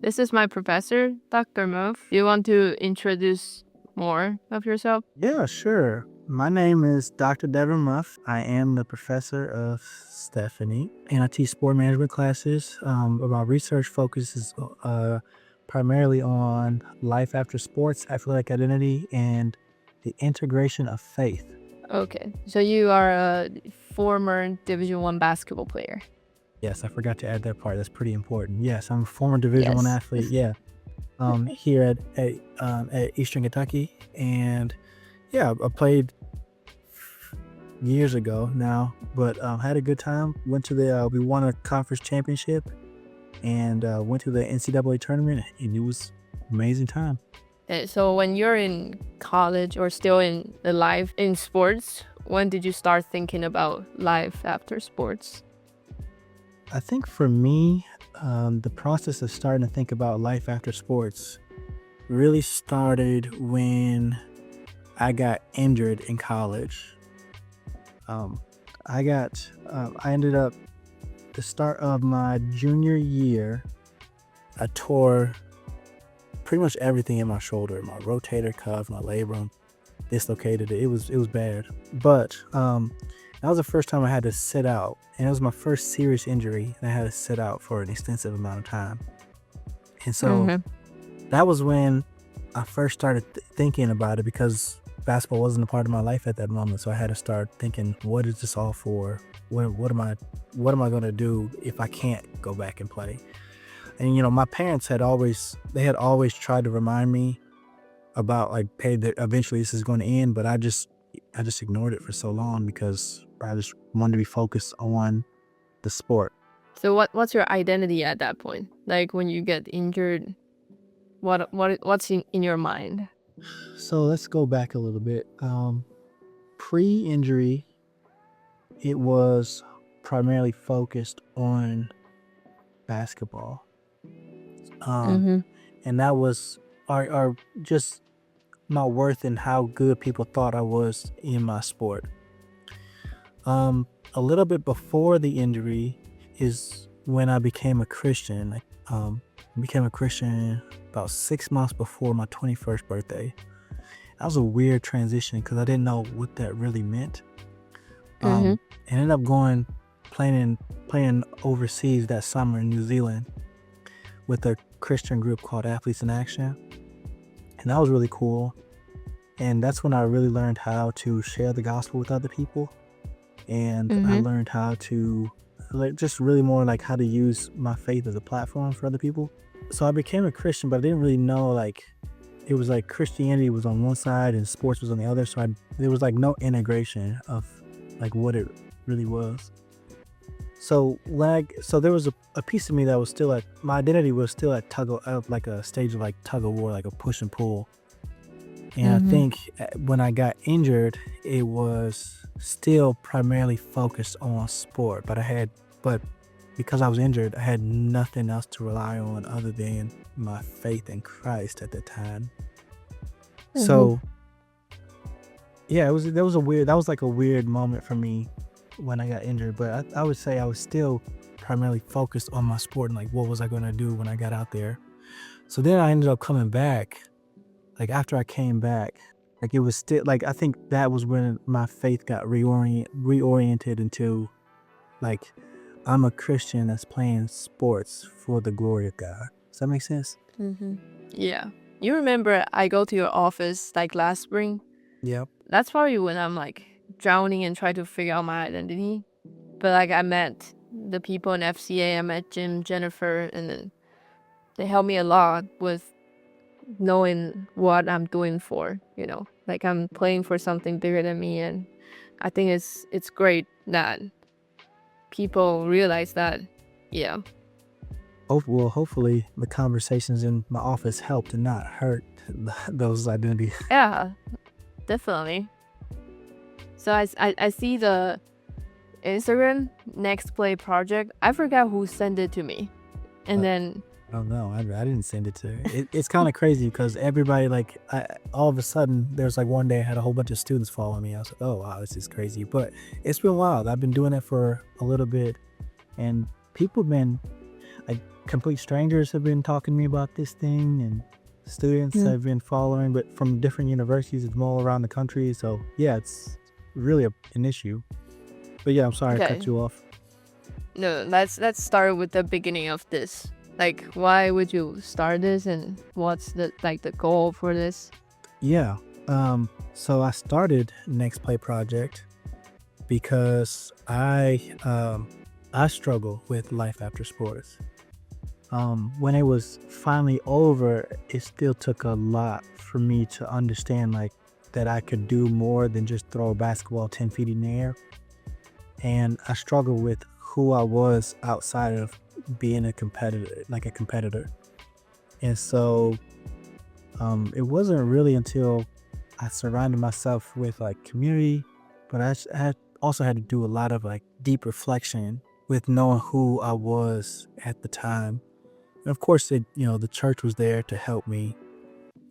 This is my professor, Dr. Muff. You want to introduce more of yourself? Yeah, sure. My name is Dr. Deverin Muff. I am the professor of Stephanie, and I teach sport management classes. My research focuses primarily on life after sports, athletic identity, and the integration of faith. Okay, so you are a former Division I basketball player. Yes, I forgot to add that part. That's pretty important. Yes, I'm a former Division I athlete. Yeah, here at Eastern Kentucky, and yeah, I played years ago now, but had a good time. Went to we won a conference championship, and went to the NCAA tournament, and it was an amazing time. So when you're in college or still in the life in sports, when did you start thinking about life after sports? I think for me, the process of starting to think about life after sports really started when I got injured in college. I ended up, the start of my junior year, I tore pretty much everything in my shoulder, my rotator cuff, my labrum, dislocated it. It was bad. But that was the first time I had to sit out, and it was my first serious injury, and I had to sit out for an extensive amount of time. And so that was when I first started thinking about it, because basketball wasn't a part of my life at that moment. So I had to start thinking, what is this all for? What am I going to do if I can't go back and play? And my parents had always tried to remind me about, like, hey, eventually this is going to end, but I just ignored it for so long because I just wanted to be focused on the sport. So what's your identity at that point? Like, when you get injured, what's in your mind? So let's go back a little bit. Pre-injury, it was primarily focused on basketball. And that was our just my worth and how good people thought I was in my sport. A little bit before the injury is when I became a Christian. I became a Christian about 6 months before my 21st birthday. That was a weird transition because I didn't know what that really meant. I ended up playing overseas that summer in New Zealand with a Christian group called Athletes in Action. And that was really cool. And that's when I really learned how to share the gospel with other people. And I learned how to just really more like how to use my faith as a platform for other people. So I became a Christian, but I didn't really know, like, it was like Christianity was on one side and sports was on the other. So there was like no integration of like what it really was. So there was a piece of me that was still my identity was still at like a stage of like tug of war, like a push and pull. And I think when I got injured, it was still primarily focused on sport, but because I was injured, I had nothing else to rely on other than my faith in Christ at the time. So yeah, that was like a weird moment for me when I got injured, but I would say I was still primarily focused on my sport and like what was I going to do when I got out there. So then I ended up coming back. Like after I came back, like it was still like, I think that was when my faith got reoriented into like, I'm a Christian that's playing sports for the glory of God. Does that make sense? Yeah. You remember I go to your office like last spring? Yep. That's probably when I'm like drowning and trying to figure out my identity. But like I met the people in FCA, I met Jim, Jennifer, and then they helped me a lot with knowing what I'm doing for, like I'm playing for something bigger than me. And I think it's great that people realize that. Yeah. Well, hopefully the conversations in my office helped and not hurt those identities. Yeah, definitely. So I see the Instagram Next Play project. I forgot who sent it to me. And then I don't know. I didn't send it to her. It's kind of crazy because everybody, like, all of a sudden, there's like one day I had a whole bunch of students following me. I was like, oh, wow, this is crazy. But it's been wild. I've been doing it for a little bit. And people have been, like, complete strangers have been talking to me about this thing, and students have been following, but from different universities all around the country. So yeah, it's really an issue. But yeah, I'm sorry I cut you off. No, let's start with the beginning of this. Like, why would you start this, and what's the goal for this? Yeah. So I started Next Play Project because I struggle with life after sports. When it was finally over, it still took a lot for me to understand that I could do more than just throw a basketball 10 feet in the air. And I struggled with who I was outside of being a competitor. And so it wasn't really until I surrounded myself with community, but I also had to do a lot of deep reflection with knowing who I was at the time. And of course, the church was there to help me,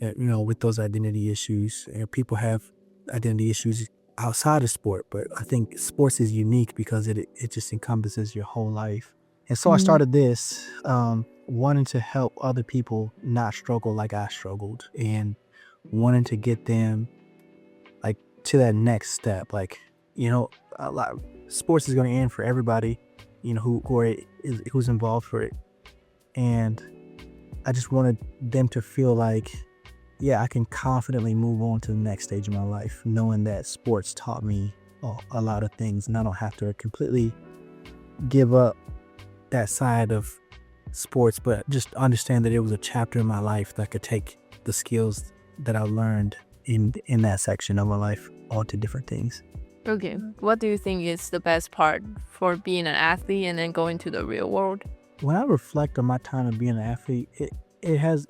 with those identity issues. And people have identity issues outside of sport, but I think sports is unique because it just encompasses your whole life. And so I started this, wanting to help other people not struggle like I struggled, and wanting to get them to that next step. A lot of sports is going to end for everybody, who's involved for it. And I just wanted them to feel I can confidently move on to the next stage of my life, knowing that sports taught me a lot of things, and I don't have to completely give up that side of sports, but just understand that it was a chapter in my life that could take the skills that I learned in that section of my life onto different things. Okay, what do you think is the best part for being an athlete and then going to the real world? When I reflect on my time of being an athlete, it has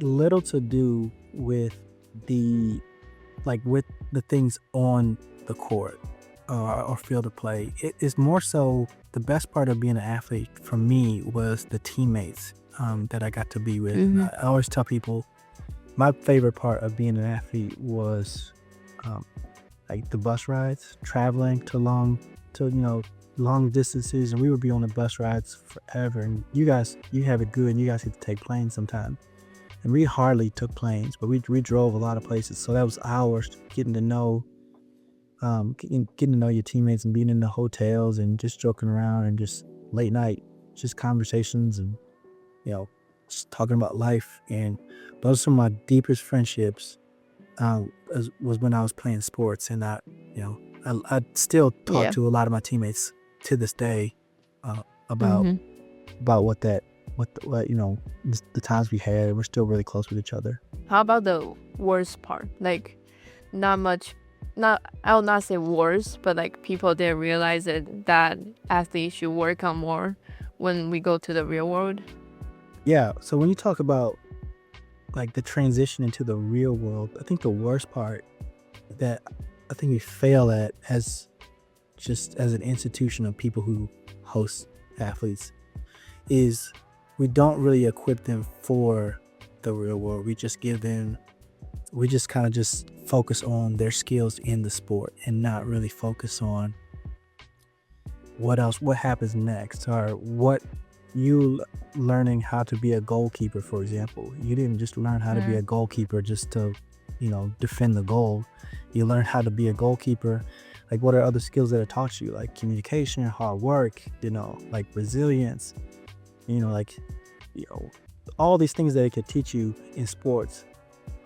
little to do with the things on the court or field of play. It is more so the best part of being an athlete for me was the teammates that I got to be with. I always tell people my favorite part of being an athlete was the bus rides, traveling to long distances, and we would be on the bus rides forever. And you have it good, and you guys get to take planes sometimes. And we hardly took planes, but we drove a lot of places. So that was hours getting to know your teammates and being in the hotels and just joking around and just late night, just conversations and, just talking about life. And those are my deepest friendships was when I was playing sports. And I still talk to a lot of my teammates to this day about the times we had. We're still really close with each other. How about the worst part? I'll not say worse, but people didn't realize that athletes should work on more when we go to the real world. Yeah, so when you talk about the transition into the real world, I think the worst part that I think we fail at as an institution of people who host athletes is we don't really equip them for the real world. We just kind of just focus on their skills in the sport and not really focus on what happens next, or what you learning how to be a goalkeeper, for example. You didn't just learn how to be a goalkeeper just to, defend the goal. You learn how to be a goalkeeper. What are other skills that are taught you, like communication, hard work, resilience, all these things that it could teach you in sports.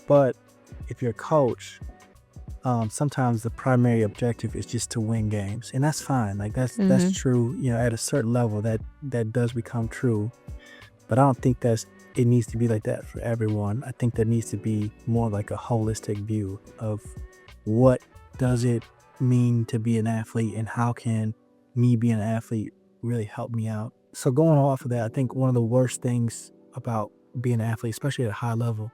But if you're a coach, sometimes the primary objective is just to win games, and that's fine. That's true. At a certain level, that does become true. But I don't think it needs to be like that for everyone. I think there needs to be more like a holistic view of what does it mean to be an athlete, and how can me being an athlete really help me out. So going off of that, I think one of the worst things about being an athlete, especially at a high level,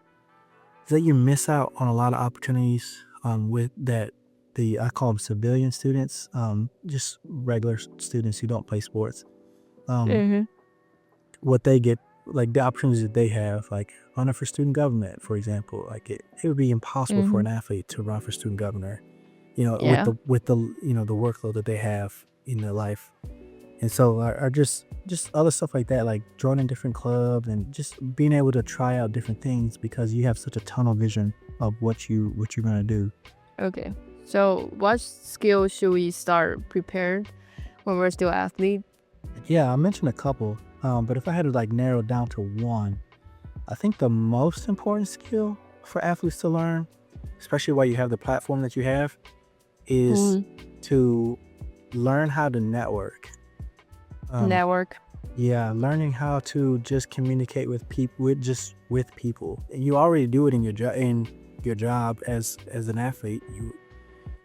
is that you miss out on a lot of opportunities with that. I call them civilian students, just regular students who don't play sports. What they get, the opportunities that they have, running for student government, for example. It would be impossible for an athlete to run for student governor, with the workload that they have in their life. And so are just other stuff like that, like joining different clubs and just being able to try out different things because you have such a tunnel vision of what you're going to do. Okay. So what skills should we start prepared when we're still athlete? Yeah, I mentioned a couple, but if I had to like narrow it down to one, I think the most important skill for athletes to learn, especially while you have the platform that you have, is to learn how to network. Network. Yeah, learning how to just communicate with people, with people. You already do it in your job as an athlete.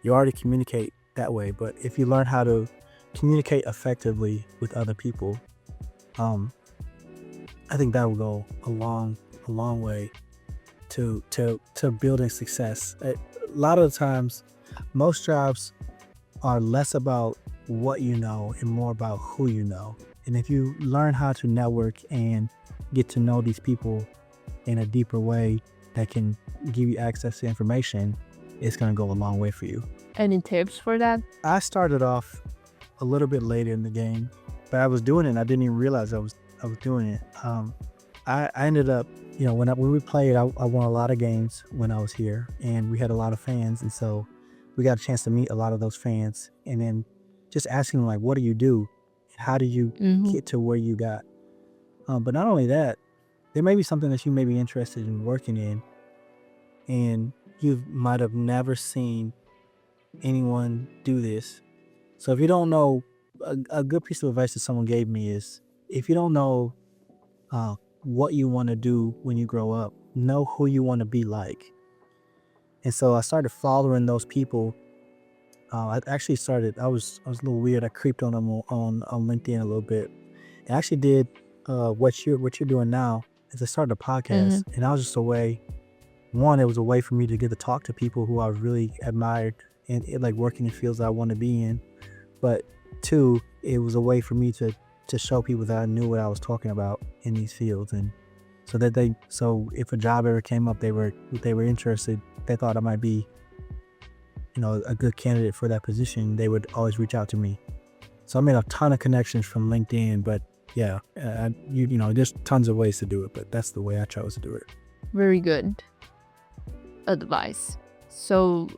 You already communicate that way. But if you learn how to communicate effectively with other people, I think that will go a long way to building success. A lot of the times, most jobs are less about what you know and more about who you know. And if you learn how to network and get to know these people in a deeper way that can give you access to information, it's going to go a long way for you. Any tips for that? I started off a little bit later in the game, but I was doing it and I didn't even realize I was doing it. I ended up, when we played, I won a lot of games when I was here, and we had a lot of fans, and so we got a chance to meet a lot of those fans, and then just asking them, like, what do you do? How do you get to where you got? But not only that, there may be something that you may be interested in working in, and you might have never seen anyone do this. So if you don't know, a good piece of advice that someone gave me is, if you don't know what you want to do when you grow up, know who you want to be like. And so I started following those people. I was a little weird. I creeped on them on LinkedIn a little bit. I actually did what you're doing now, is I started a podcast, and I was just a way. One, it was a way for me to get to talk to people who I really admired and like working in fields that I want to be in. But two, it was a way for me to show people that I knew what I was talking about in these fields, and so if a job ever came up, they were interested, they thought I might be, a good candidate for that position, they would always reach out to me. So I made a ton of connections from LinkedIn, but yeah, there's tons of ways to do it, but that's the way I chose to do it. Very good advice. So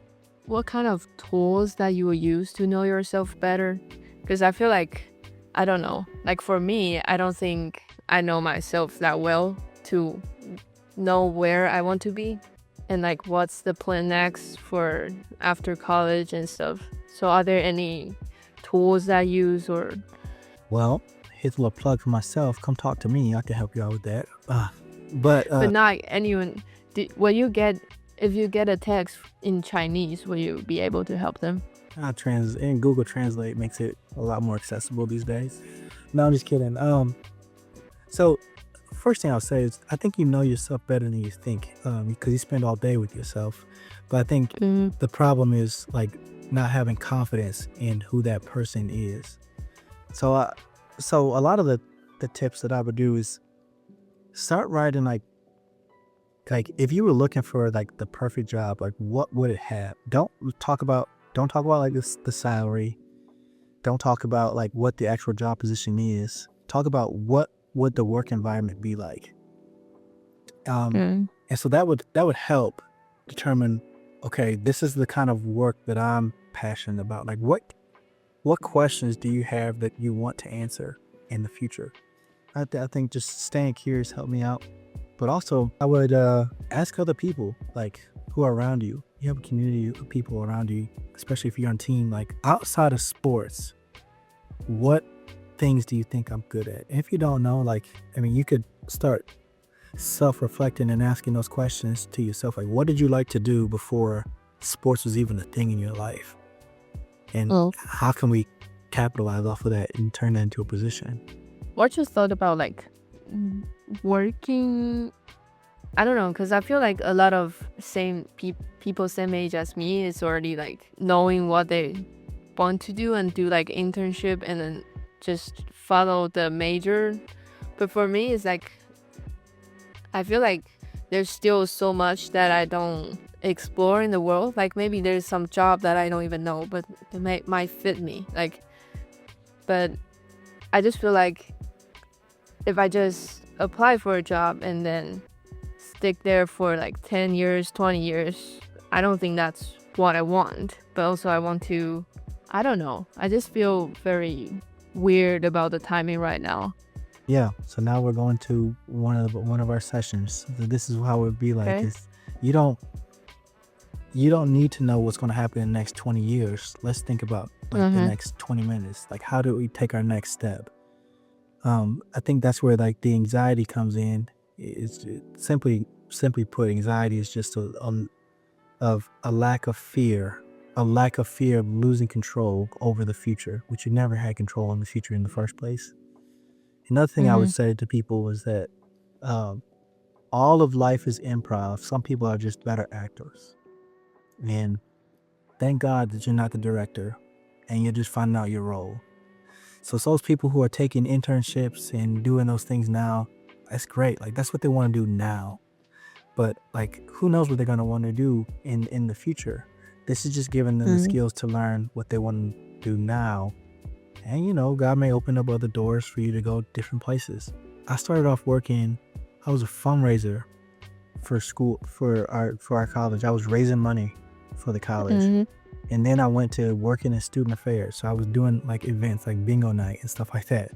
what kind of tools that you will use to know yourself better? Because I feel like, I don't know, like for me, I don't think I know myself that well to know where I want to be and like what's the plan next for after college and stuff. So are there any tools that I use or? Well, here's a little plug for myself. Come talk to me. I can help you out with that. But not anyone. If you get a text in Chinese, will you be able to help them? And Google Translate makes it a lot more accessible these days. No, I'm just kidding. So first thing I'll say is, I think you know yourself better than you think, because you spend all day with yourself. But I think the problem is like not having confidence in who that person is. So a lot of the tips that I would do is start writing like if you were looking for like the perfect job, like what would it have? Don't talk about like the salary. Don't talk about like what the actual job position is. Talk about what would the work environment be like. And so that would help determine, okay, this is the kind of work that I'm passionate about. Like what questions do you have that you want to answer in the future? I think just staying curious helped me out. But also I would ask other people like who are around you. You have a community of people around you, especially if you're on a team, like outside of sports, what things do you think I'm good at? And if you don't know, you could start self-reflecting and asking those questions to yourself. Like, what did you like to do before sports was even a thing in your life? And how can we capitalize off of that and turn that into a position? What you thought about like working? I don't know, because I feel like a lot of people same age as me is already like knowing what they want to do and do like internship and then just follow the major. But for me, it's like I feel like there's still so much that I don't explore in the world. Like maybe there's some job that I don't even know, but it might fit me. But I just feel like if I just apply for a job and then stick there for like 10 years, 20 years, I don't think that's what I want. But also I want to, I don't know. I just feel very weird about the timing right now. Yeah. So now we're going to one of our sessions. So this is how it would be like. Okay. Is you don't need to know what's going to happen in the next 20 years. Let's think about like the next 20 minutes. Like, how do we take our next step? I think that's where like the anxiety comes in. It's simply put, anxiety is just a lack of fear, of losing control over the future, which you never had control in the future in the first place. Another thing I would say to people was that all of life is improv. Some people are just better actors. And thank God that you're not the director and you're just finding out your role. So it's those people who are taking internships and doing those things now, that's great. Like, that's what they want to do now. But like, who knows what they're going to want to do in the future? This is just giving them the skills to learn what they want to do now. And you know, God may open up other doors for you to go different places. I started off working, I was a fundraiser for school, for our college. I was raising money for the college. And then I went to working in student affairs. So I was doing like events like bingo night and stuff like that.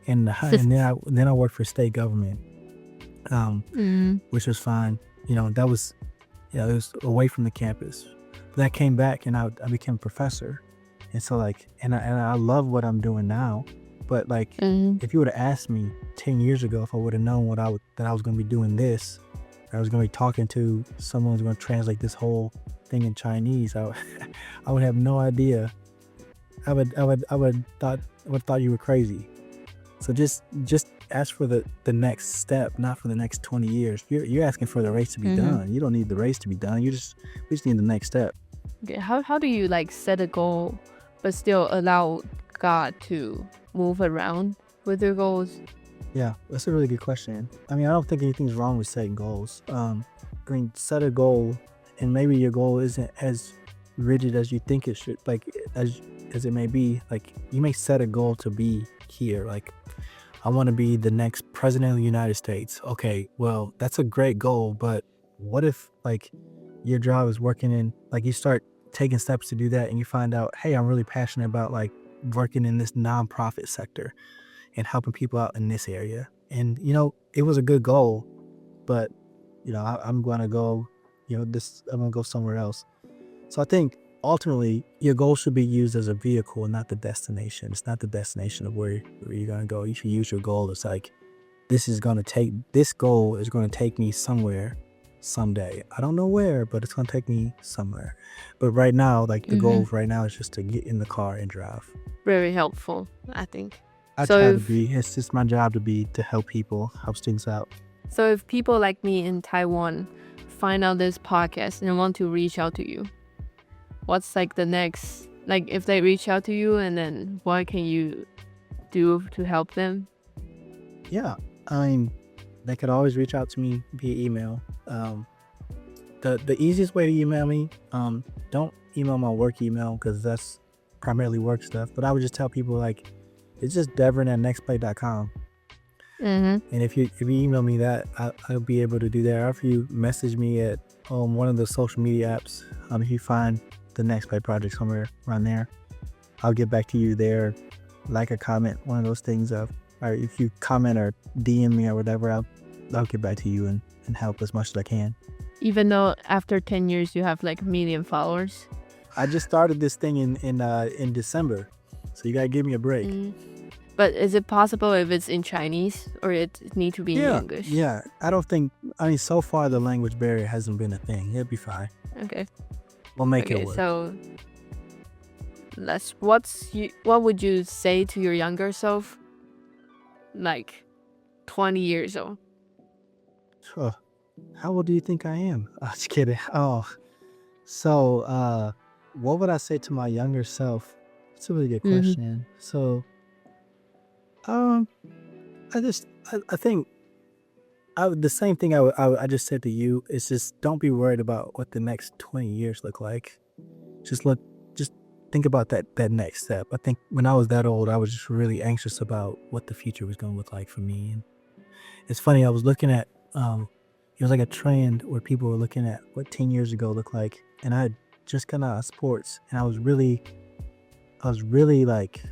And then I worked for state government, which was fine. You know, that was, it was away from the campus. But then I came back and I became a professor. And so like, and I love what I'm doing now. But like, if you would have asked me 10 years ago, if I would have known that I was going to be doing this, I was going to be talking to someone who's going to translate this whole thing in Chinese, I would have no idea. I would thought you were crazy. So just ask for the next step, not for the next 20 years. You're asking for the race to be done. You don't need the race to be done. We just need the next step. Okay, how do you like set a goal but still allow God to move around with your goals? Yeah, that's a really good question. I mean, I don't think anything's wrong with setting goals. Set a goal, and maybe your goal isn't as rigid as you think it should, like as it may be. Like, you may set a goal to be here. Like, I want to be the next president of the United States. Okay, well, that's a great goal, but what if like your job is working in, like, you start taking steps to do that and you find out, hey, I'm really passionate about like working in this nonprofit sector and helping people out in this area. And, you know, it was a good goal, but, you know, I'm going to go, I'm going to go somewhere else. So I think ultimately your goal should be used as a vehicle and not the destination. It's not the destination of where you're going to go. You should use your goal as like, this goal is going to take me somewhere someday. I don't know where, but it's going to take me somewhere. But right now, like the goal right now is just to get in the car and drive. Very helpful, I think. I try to be. It's just my job to help people, help students out. So if people like me in Taiwan find out this podcast and want to reach out to you, what's like the next, like if they reach out to you, and then what can you do to help them? Yeah, I mean, they could always reach out to me via email. The easiest way to email me, don't email my work email because that's primarily work stuff. But I would just tell people like, it's just Deverin@nextplay.com. And if you email me that, I'll be able to do that. Or if you message me at one of the social media apps, if you find the Next Play project somewhere around there, I'll get back to you there. Like a comment, one of those things. Or if you comment or DM me or whatever, I'll get back to you and help as much as I can. Even though after 10 years you have like 1 million followers? I just started this thing in December, so you gotta give me a break. But is it possible if it's in Chinese, or it need to be in English? Yeah, so far the language barrier hasn't been a thing. It'll be fine. Okay. We'll make it work. So what would you say to your younger self, like 20 years old? How old do you think I am? Oh, just kidding. So what would I say to my younger self? It's a really good question. So I think the same thing I just said to you is just don't be worried about what the next 20 years look like. Just think about that next step. I think when I was that old, I was just really anxious about what the future was going to look like for me. And it's funny, I was looking at, it was like a trend where people were looking at what 10 years ago looked like. And I had just got out of sports, and I was really like,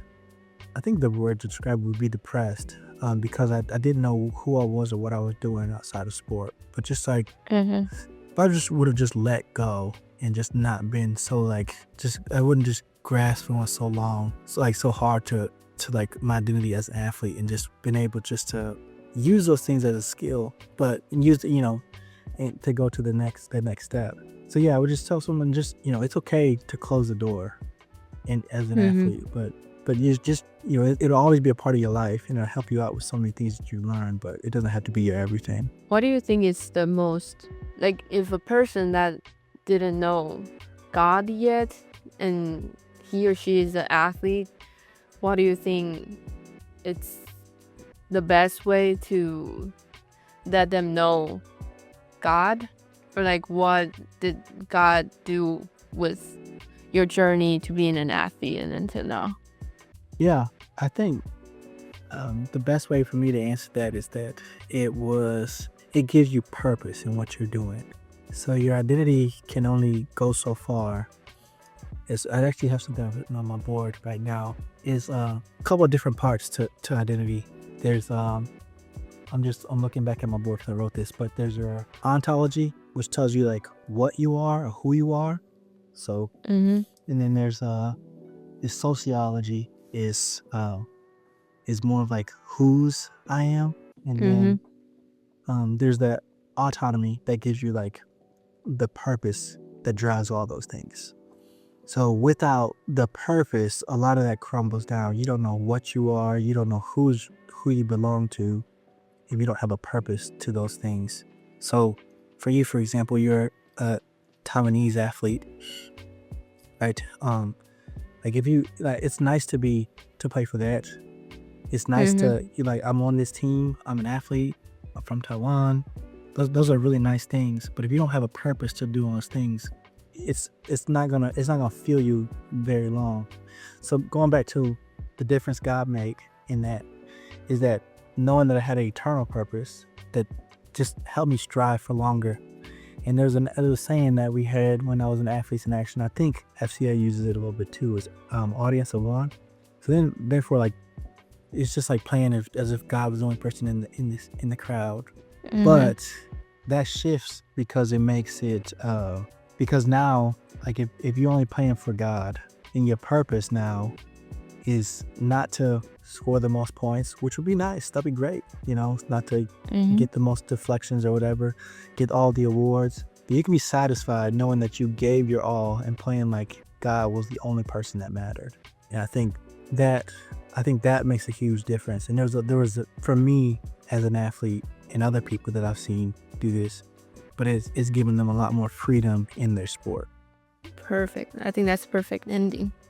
I think the word to describe would be depressed, because I didn't know who I was or what I was doing outside of sport. But just like, if I just would have just let go and just not been so like, I wouldn't just grasp on so long, so hard to like my identity as an athlete, and just been able just to use those things as a skill, but use it, and to go to the next step. So yeah, I would just tell someone, it's okay to close the door, and as an athlete, but you just, it'll always be a part of your life, and it'll help you out with so many things that you learn, but it doesn't have to be your everything. What do you think is the most, like, if a person that didn't know God yet and he or she is an athlete, what do you think it's the best way to let them know God? Or like, what did God do with your journey to being an athlete and until now? Yeah, I think the best way for me to answer that is that it gives you purpose in what you're doing. So your identity can only go so far. I actually have something written on my board right now. Is a couple of different parts to identity. There's I'm looking back at my board because I wrote this, but there's your ontology, which tells you like what you are or who you are. So, and then there's this sociology is more of like whose I am, and then there's that autonomy that gives you like the purpose that drives all those things. So without the purpose, a lot of that crumbles down. You don't know what you are. You don't know who you belong to if you don't have a purpose to those things. So for you, for example, you're a Taiwanese athlete, right? Like if you like, it's nice to play for that. It's nice to I'm on this team. I'm an athlete. I'm from Taiwan. Those are really nice things. But if you don't have a purpose to do those things, it's not gonna feel you very long. So going back to the difference God make in that is that knowing that I had an eternal purpose that just helped me strive for longer. And there's a saying that we had when I was in Athletes in Action. I think FCA uses it a little bit too. Is audience of one. So then therefore like it's just like playing as if God was the only person in the crowd. But that shifts because it makes it because now like if you're only playing for God, and your purpose now is not to score the most points, which would be nice, that'd be great, not to get the most deflections or whatever, get all the awards, but you can be satisfied knowing that you gave your all and playing like God was the only person that mattered. And I think that makes a huge difference. And there was for me as an athlete and other people that I've seen do this, but it's given them a lot more freedom in their sport. Perfect. I think that's perfect ending.